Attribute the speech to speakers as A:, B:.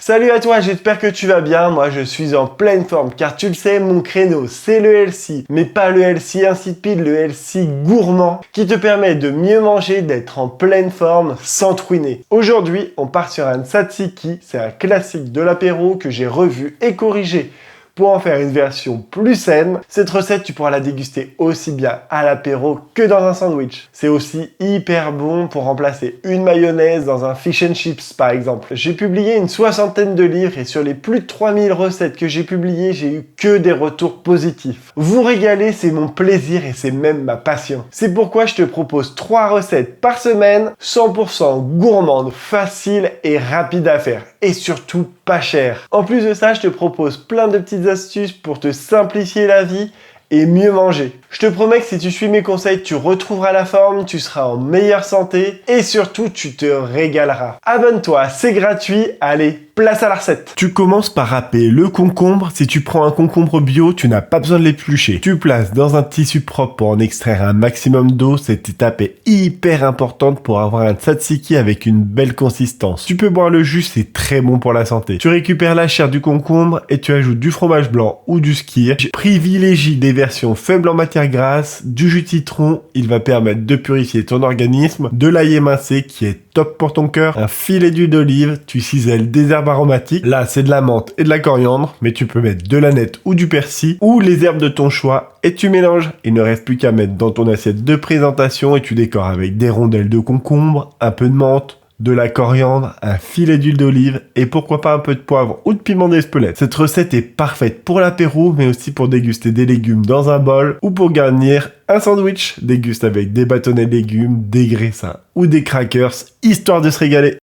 A: Salut à toi, j'espère que tu vas bien. Moi je suis en pleine forme car tu le sais, mon créneau c'est le healthy, mais pas le healthy insipide, le healthy gourmand qui te permet de mieux manger, d'être en pleine forme sans te ruiner. Aujourd'hui, on part sur un tzatziki, c'est un classique de l'apéro que j'ai revu et corrigé pour en faire une version plus saine. Cette recette, tu pourras la déguster aussi bien à l'apéro que dans un sandwich. C'est aussi hyper bon pour remplacer une mayonnaise dans un fish and chips par exemple. J'ai publié une 60aine de livres et sur les plus de 3000 recettes que j'ai publiées, j'ai eu que des retours positifs. Vous régaler, c'est mon plaisir et c'est même ma passion. C'est pourquoi je te propose 3 recettes par semaine, 100% gourmandes, faciles et rapides à faire. Et surtout pas cher. En plus de ça, je te propose plein de petites astuces pour te simplifier la vie et mieux manger. Je te promets que si tu suis mes conseils, tu retrouveras la forme, tu seras en meilleure santé et surtout tu te régaleras. Abonne-toi, c'est gratuit. Allez, place à la recette. Tu commences par râper le concombre. Si tu prends un concombre bio, tu n'as pas besoin de l'éplucher. Tu places dans un tissu propre pour en extraire un maximum d'eau. Cette étape est hyper importante pour avoir un tzatziki avec une belle consistance. Tu peux boire le jus, c'est très bon pour la santé. Tu récupères la chair du concombre et tu ajoutes du fromage blanc ou du skyr. Privilégie des versions faibles en matière grasse, du jus de citron, il va permettre de purifier ton organisme, de l'ail émincé qui est top pour ton cœur, un filet d'huile d'olive, tu cisèles des herbes aromatiques, là c'est de la menthe et de la coriandre, mais tu peux mettre de l'aneth ou du persil, ou les herbes de ton choix, et tu mélanges. Il ne reste plus qu'à mettre dans ton assiette de présentation et tu décores avec des rondelles de concombre, un peu de menthe, de la coriandre, un filet d'huile d'olive et pourquoi pas un peu de poivre ou de piment d'Espelette. Cette recette est parfaite pour l'apéro mais aussi pour déguster des légumes dans un bol ou pour garnir un sandwich. Déguste avec des bâtonnets de légumes, des graissins ou des crackers, histoire de se régaler.